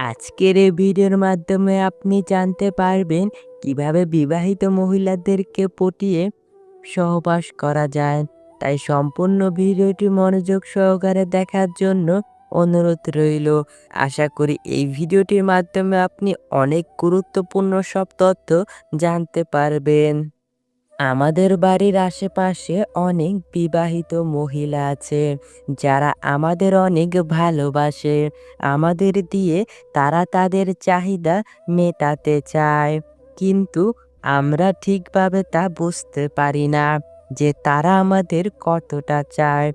আজকের এই ভিডিওর মাধ্যমে আপনি জানতে পারবেন কিভাবে বিবাহিত মহিলাদেরকে পটিয়ে সহবাস করা যায়। তাই সম্পূর্ণ ভিডিওটি মনোযোগ সহকারে দেখার জন্য অনুরোধ রইল। আশা করি এই ভিডিওটির মাধ্যমে আপনি অনেক গুরুত্বপূর্ণ সব তথ্য জানতে পারবেন। আমাদের বাড়ির আশেপাশে অনেক বিবাহিত মহিলা আছে যারা আমাদের অনেক ভালোবাসে। আমাদের দিয়ে তারা তাদের চাহিদা মেটাতে চায়, কিন্তু আমরা ঠিকভাবে তা বুঝতে পারি না যে তারা আমাদের কতটা চায়।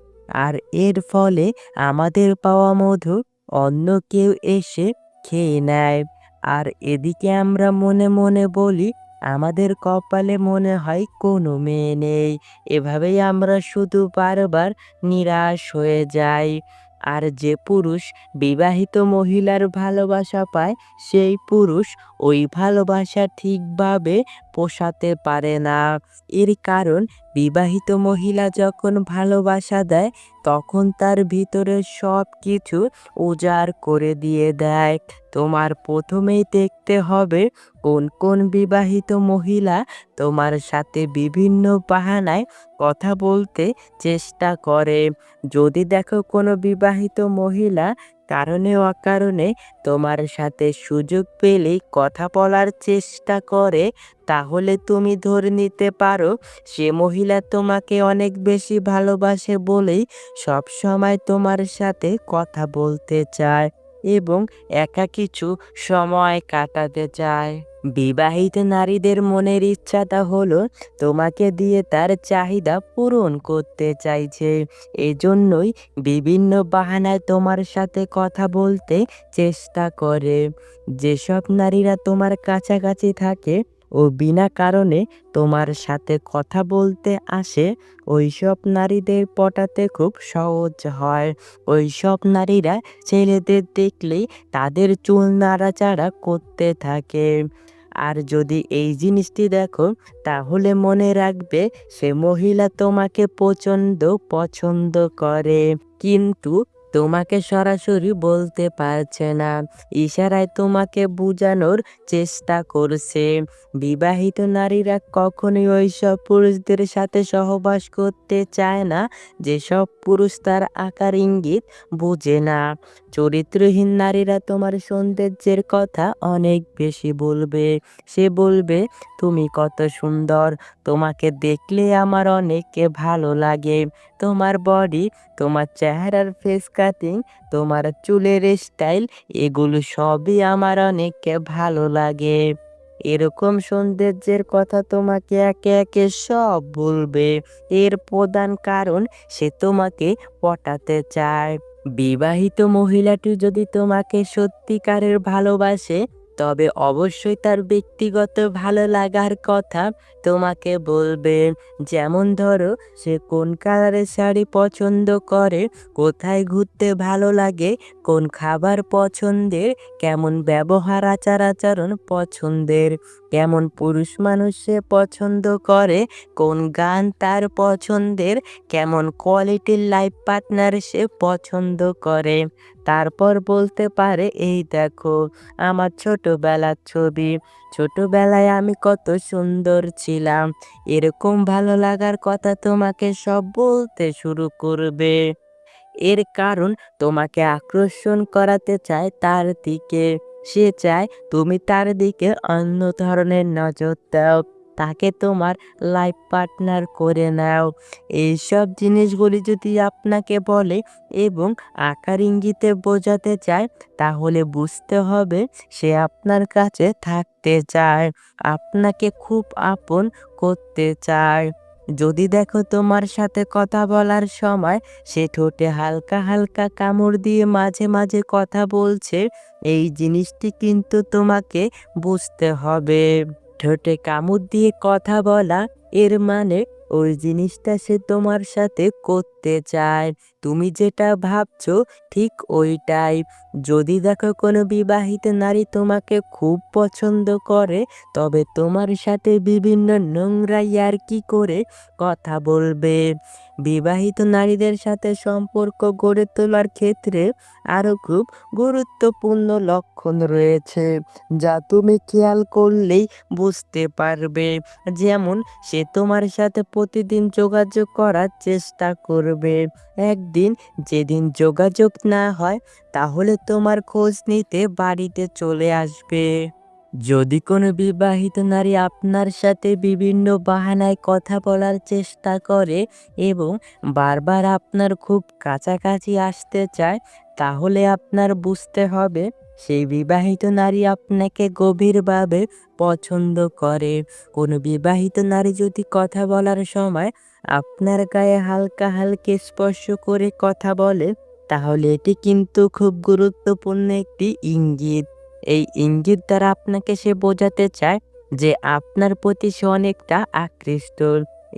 আর এর ফলে আমাদের পাওয়া মধু অন্য কেউ এসে খেয়ে নেয়। আর এদিকে আমরা মনে মনে বলি আমাদের কপালে মনে হয় কোনো মেয়ে নেই। এভাবেই আমরা শুধু বারবার নিরাশ হয়ে যাই। আর যে পুরুষ বিবাহিত মহিলার ভালোবাসা পায়, সেই পুরুষ ওই ভালোবাসা ঠিকভাবে পোষাতে পারে না। এর কারণ বিবাহিত মহিলা যখন ভালোবাসা দেয়, তখন তার ভিতরে সব কিছু উজাড় করে দিয়ে দেয়। তোমার প্রথমেই দেখতে হবে কোন কোন বিবাহিত মহিলা তোমার সাথে বিভিন্ন বাহানায় কথা বলতে চেষ্টা করে। যদি দেখো কোনো বিবাহিত মহিলা কারণে অকারণে তোমার সাথে সুযোগ পেলেই কথা বলার চেষ্টা করে, তাহলে তুমি ধরে নিতে পারো সে মহিলা তোমাকে অনেক বেশি ভালোবাসে বলেই সবসময় তোমার সাথে কথা বলতে চায় এবং একা কিছু সময় কাটাতে চায়। বিবাহিত নারীদের মনের ইচ্ছাটা হলো তোমাকে দিয়ে তার চাহিদা পূরণ করতে চাইছে। এজন্যই বিভিন্ন বাহানায় তোমার সাথে কথা বলতে চেষ্টা করে। যেসব নারীরা তোমার কাছাকাছি থাকে ও বিনা কারণে তোমার সাথে কথা বলতে আসে, ওইসব নারীদের পটাতে খুব সহজ হয়। ওইসব নারীরা ছেলেদের দেখলেই তাদের চুল নাড়াচাড়া করতে থাকে। আর যদি এই জিনিসটি দেখো, তাহলে মনে রাখবে সে মহিলা তোমাকে প্রচণ্ড পছন্দ করে, কিন্তু তোমাকে সরাসরি বলতে পারছে না, ইশারায় তোমাকে বোঝানোর চেষ্টা করছে। বিবাহিত নারীরা কখনোই ওইসব পুরুষদের সাথে সহবাস করতে চায় না যেসব পুরুষ তার আকার ইঙ্গিত বোঝে না। চরিত্রহীন নারীরা তোমার সৌন্দর্যের কথা অনেক বেশি বলবে। সে বলবে, তুমি কত সুন্দর, তোমাকে দেখলে আমার অনেক ভালো লাগে, তোমার বডি, তোমার চেহারার ফেস কাটিং, তোমার চুলের স্টাইল, এগুলো সবই আমার অনেক ভালো লাগে। এরকম সৌন্দর্যের কথা তোমাকে একে একে সব বলবে। এর প্রধান কারণ সে তোমাকে পটাতে চায়। বিবাহিত মহিলাটি যদি তোমাকে সত্যিকারের ভালোবাসে, তবে অবশ্যই তার ব্যক্তিগত ভালো লাগার কথা তোমাকে বলবে। যেমন ধরো, সে কোন কালারের শাড়ি পছন্দ করে, কোথায় ঘুরতে ভালো লাগে, কোন খাবার পছন্দের, কেমন ব্যবহার আচার আচরণ পছন্দের, কেমন পুরুষ মানুষ সে পছন্দ করে, কোন গান তার পছন্দের, কেমন কোয়ালিটির লাইফ পার্টনার সে পছন্দ করে। তারপর বলতে পারে, এই দেখো আমার ছোটবেলার ছবি, ছোটবেলায় আমি কত সুন্দর ছিলাম। এরকম ভালো লাগার কথা তোমাকে সব বলতে শুরু করবে। এর কারণ তোমাকে আকর্ষণ করাতে চায় তার দিকে। সে চায় তুমি তার দিকে অন্য ধরনের নজর দাও, তাকে তোমার লাইফ পার্টনার করে নাও। এইসব জিনিসগুলি যদি আপনাকে বলে এবং আকার ইঙ্গিতে বোঝাতে চায়, তাহলে বুঝতে হবে সে আপনার কাছে থাকতে চায়, আপনাকে খুব আপন করতে চায়। যদি দেখো তোমার সাথে কথা বলার সময় সে ঠোঁটে হালকা হালকা কামড় দিয়ে মাঝে মাঝে কথা বলছে, এই জিনিসটি কিন্তু তোমাকে বুঝতে হবে। ঠোঁটে কামড় দিয়ে কথা বলা, এর মানে ওই জিনিসটা সে তোমার সাথে করতে চায়। তুমি যেটা ভাবছো ঠিক ওইটাই। যদি দেখো কোনো বিবাহিত নারী তোমাকে খুব পছন্দ করে, তবে তোমার সাথে বিভিন্ন নোংরা ইয়ার্কি করে কথা বলবে। বিবাহিত নারীদের সাথে সম্পর্ক গড়ে তোলার ক্ষেত্রে আরও খুব গুরুত্বপূর্ণ লক্ষণ রয়েছে, যা তুমি খেয়াল করলেই বুঝতে পারবে। যেমন, সে তোমার সাথে প্রতিদিন যোগাযোগ করার চেষ্টা করবে। একদিন যেদিন যোগাযোগ না হয়, তাহলে তোমার খোঁজ নিতে বাড়িতে চলে আসবে। যদি কোনো বিবাহিত নারী আপনার সাথে বিভিন্ন বাহানায় কথা বলার চেষ্টা করে এবং বারবার আপনার খুব কাছাকাছি আসতে চায়, তাহলে আপনার বুঝতে হবে সেই বিবাহিত নারী আপনাকে গভীরভাবে পছন্দ করে। কোনো বিবাহিত নারী যদি কথা বলার সময় আপনার গায়ে হালকা হালকা স্পর্শ করে কথা বলে, তাহলে এটি কিন্তু খুব গুরুত্বপূর্ণ একটি ইঙ্গিত। এই ইঙ্গিত দ্বারা আপনাকে সে বোঝাতে চায় যে আপনার প্রতি সে অনেকটা আকৃষ্ট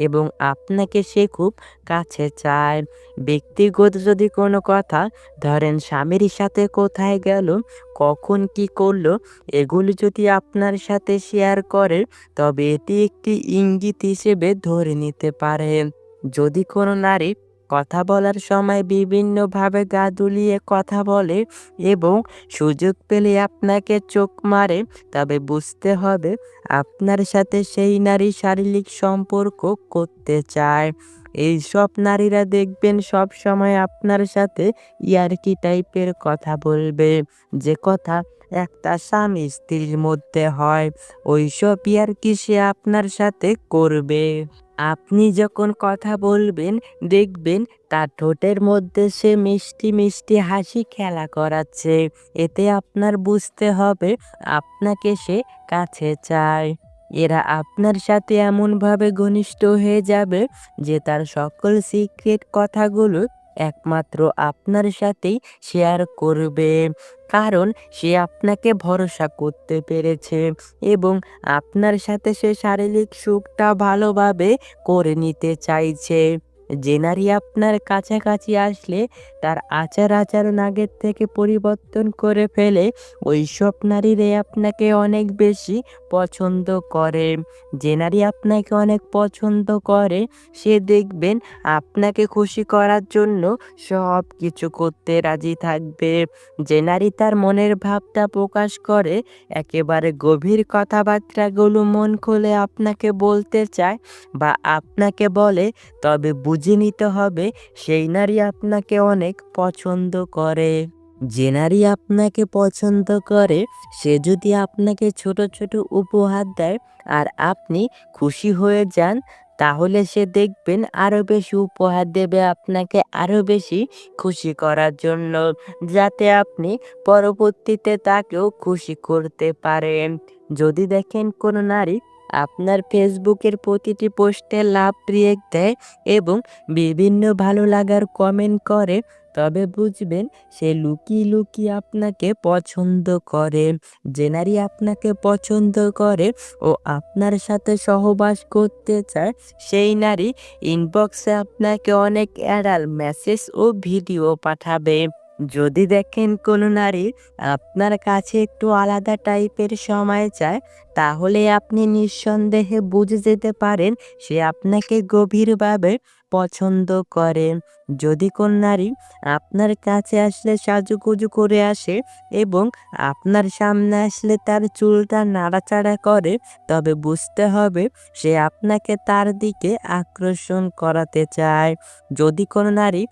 এবং আপনাকে সে খুব কাছে চায়। ব্যক্তিগত যদি কোনো কথা, ধরেন স্বামীর সাথে কোথায় গেল, কখন কি করলো, এগুলি যদি আপনার সাথে শেয়ার করে, তবে এটি একটি ইঙ্গিত হিসেবে ধরে নিতে পারেন। যদি কোনো নারী কথা বলার সময় বিভিন্নভাবে গা দুলিয়ে কথা বলে এবং সুযোগ পেলে আপনাকে চোখ মারে, তবে বুঝতে হবে আপনার সাথে সেই নারী শারীরিক সম্পর্ক করতে চায়। এইসব নারীরা দেখবেন সব সময় আপনার সাথে ইয়ার্কি টাইপের কথা বলবে, যে কথা একটা স্বামী স্ত্রীর মধ্যে হয়, ওইসব ইয়ার্কি সে আপনার সাথে করবে। আপনি যখন কথা বলবেন, দেখবেন তার ঠোঁটের মধ্যে সে মিষ্টি মিষ্টি হাসি খেলা করাচ্ছে। এতে আপনার বুঝতে হবে আপনাকে সে কাছে চায়। এরা আপনার সাথে এমনভাবে ঘনিষ্ঠ হয়ে যাবে যে তার সকল সিক্রেট কথাগুলো একমাত্র আপনার সাথেই শেয়ার করবে, কারণ সে আপনাকে ভরসা করতে পেরেছে এবং আপনার সাথে সে শারীরিক সুখটা ভালোভাবে করে নিতে চাইছে। যে নারী আপনার কাছাকাছি আসলে তার আচার আচরণ আগের থেকে পরিবর্তন করে ফেলে, ওইসব নারীরাই আপনাকে অনেক বেশি পছন্দ করে। যে নারী আপনাকে অনেক পছন্দ করে, সে দেখবেন আপনাকে খুশি করার জন্য সব কিছু করতে রাজি থাকবে। যে নারী তার মনের ভাবটা প্রকাশ করে, একেবারে গভীর কথাবার্তাগুলো মন খুলে আপনাকে বলতে চায় বা আপনাকে বলে, তবে বুঝে নিতে হবে সেই নারী আপনাকে অনেক পছন্দ করে। যে নারী আপনাকে পছন্দ করে, সে যদি আপনাকে ছোট ছোট উপহার দেয় আর আপনি খুশি হয়ে যান, তাহলে সে দেখবেন আরো বেশি উপহার দেবে আপনাকে আরো বেশি খুশি করার জন্য, যাতে আপনি পরবর্তীতে তাকেও খুশি করতে পারেন। যদি দেখেন কোনো নারী আপনার ফেসবুকের প্রতিটি পোস্টে লাভ রিয়েক্ট দেয় এবং বিভিন্ন ভালো লাগার কমেন্ট করে, তবে বুঝবেন সে লুকিয়ে লুকিয়ে আপনাকে পছন্দ করে। যে নারী আপনাকে পছন্দ করে ও আপনার সাথে সহবাস করতে চায়, সেই নারী ইনবক্সে আপনাকে অনেক অ্যাডাল মেসেজ ও ভিডিও পাঠাবে। যদি দেখেন কোনো নারী আপনার কাছে একটু আলাদা টাইপের সময় চায়, তাহলে আপনি নিঃসন্দেহে বুঝে যেতে পারেন সে আপনাকে গভীরভাবে পছন্দ করে। যদি কোন নারী আপনার কাছে আসলে সাজুগুজু করে আসে এবং আপনার সামনে আসলে তার চুলটা নাড়াচাড়া করে, তবে বুঝতে হবে সে আপনাকে তার দিকে আকর্ষণ করাতে চায়। যদি কোনো নারী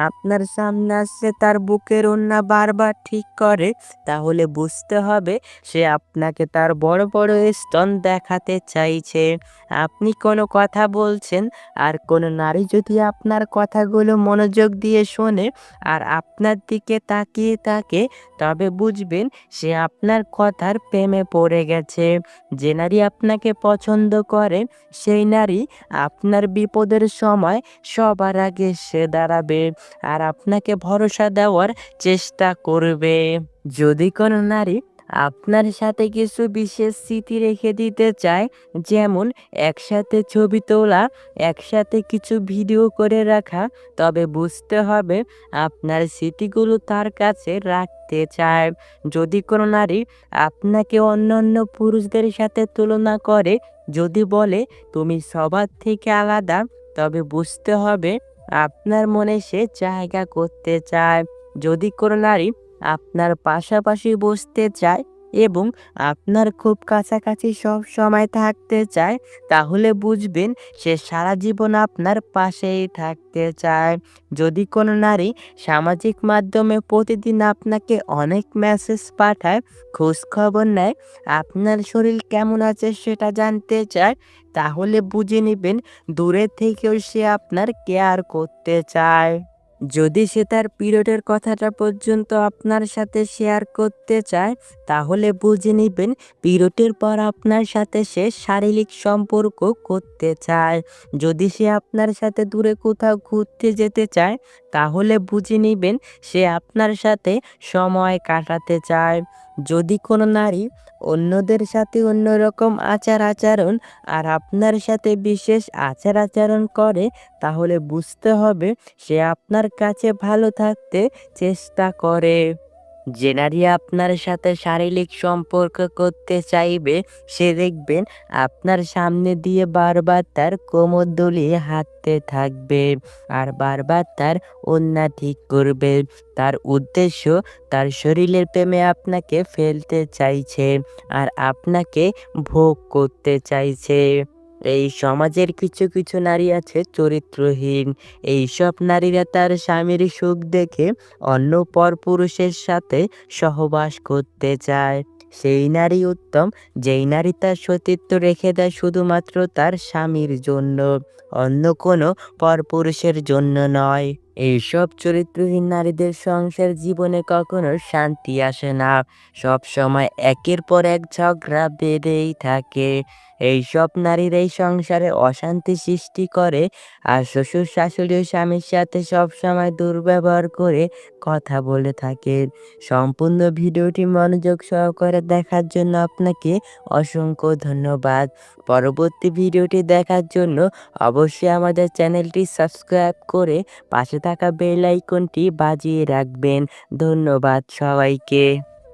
আপনার সামনে আসলে তার বুকের ওড়না বারবার ঠিক করে, তাহলে বুঝতে হবে সে আপনাকে তার বড় বড় স্তন দেখাতে চাইছে। আপনি কোনো কথা বলছেন আর কোনো নারী যদি আপনার কথাগুলো মনোযোগ দিয়ে শোনে আর আপনার দিকে তাকিয়ে থাকে, তবে বুঝবেন সে আপনার কথার প্রেমে পড়ে গেছে। যে নারী আপনাকে পছন্দ করে, সেই নারী আপনার বিপদের সময় সবার আগে সে দাঁড়াবে আর আপনাকে ভরসা দেওয়ার চেষ্টা করবে। যদি কোনো নারী আপনার সাথে কিছু বিশেষ স্মৃতি রেখে দিতে চায়, যেমন একসাথে ছবি তোলা, একসাথে কিছু ভিডিও করে রাখা, তবে বুঝতে হবে আপনার স্মৃতিগুলো তার কাছে রাখতে চায়। যদি কোনো নারী আপনাকে অন্যান্য পুরুষদের সাথে তুলনা করে, যদি বলে তুমি সবার থেকে আলাদা, তবে বুঝতে হবে আপনার মনে সে জায়গা করতে চায়। যদি কোনো নারী আপনার পাশাপাশি বসতে চায় এবং আপনার খুব কাছাকাছি সব সময় থাকতে চায়, তাহলে বুঝবেন সে সারা জীবন আপনার পাশেই থাকতে চায়। যদি কোনো নারী সামাজিক মাধ্যমে প্রতিদিন আপনাকে অনেক মেসেজ পাঠায়, খোঁজ খবর নেয়, আপনার শরীর কেমন আছে সেটা জানতে চায়, তাহলে বুঝে নিবেন দূরে থেকেও সে আপনার কেয়ার করতে চায়। যদি সে তার পিরিয়ডের কথাটা পর্যন্ত আপনার সাথে শেয়ার করতে চায়, তাহলে বুঝে নিবেন পিরিয়ডের পর আপনার সাথে সে শারীরিক সম্পর্ক করতে চায়। যদি সে আপনার সাথে দূরে কোথাও ঘুরতে যেতে চায়, তাহলে বুঝে নিবেন সে আপনার সাথে সময় কাটাতে চায়। যদি কোনো নারী অন্যদের সাথে অন্যরকম আচার-আচরণ আর আপনার সাথে বিশেষ আচার-আচরণ করে, তাহলে বুঝতে হবে সে আপনার কাছে ভালো থাকতে চেষ্টা করে। যে নারী আপনার সাথে শারীরিক সম্পর্ক করতে চাইবে, সে দেখবেন আপনার সামনে দিয়ে বারবার তার কোমর দুলিয়ে হাঁটতে থাকবে আর বারবার তার ওড়না ঠিক করবে। তার উদ্দেশ্য তার শরীরের প্রেমে আপনাকে ফেলতে চাইছে আর আপনাকে ভোগ করতে চাইছে। এই সমাজের কিছু কিছু নারী আছে চরিত্রহীন। এইসব নারীরা তার স্বামীর সুখ দেখে অন্য পরপুরুষের সাথে সহবাস করতে চায়। সেই নারী উত্তম, যেই নারী তার সতীত্ব রেখে দেয় শুধুমাত্র তার স্বামীর জন্য, অন্য কোনো পরপুরুষের জন্য নয়। এইসব চরিত্রহীন নারীদের সংসার জীবনে কখনো শান্তি আসে না। সবসময় একের পর এক ঝগড়া বেঁধেই থাকে। এইসব নারীরাই সংসারে অশান্তি সৃষ্টি করে আর শ্বশুর-শাশুড়ি ও স্বামীর সাথে সবসময় দুর্ব্যবহার করে কথা বলে থাকে। সম্পূর্ণ ভিডিওটি মনোযোগ সহকারে দেখার জন্য আপনাকে অসংখ্য ধন্যবাদ। পরবর্তী ভিডিওটি দেখার জন্য অবশ্যই আমাদের চ্যানেলটি সাবস্ক্রাইব করে পাশে থাকা বেল আইকনটি বাজিয়ে রাখবেন। ধন্যবাদ সবাইকে।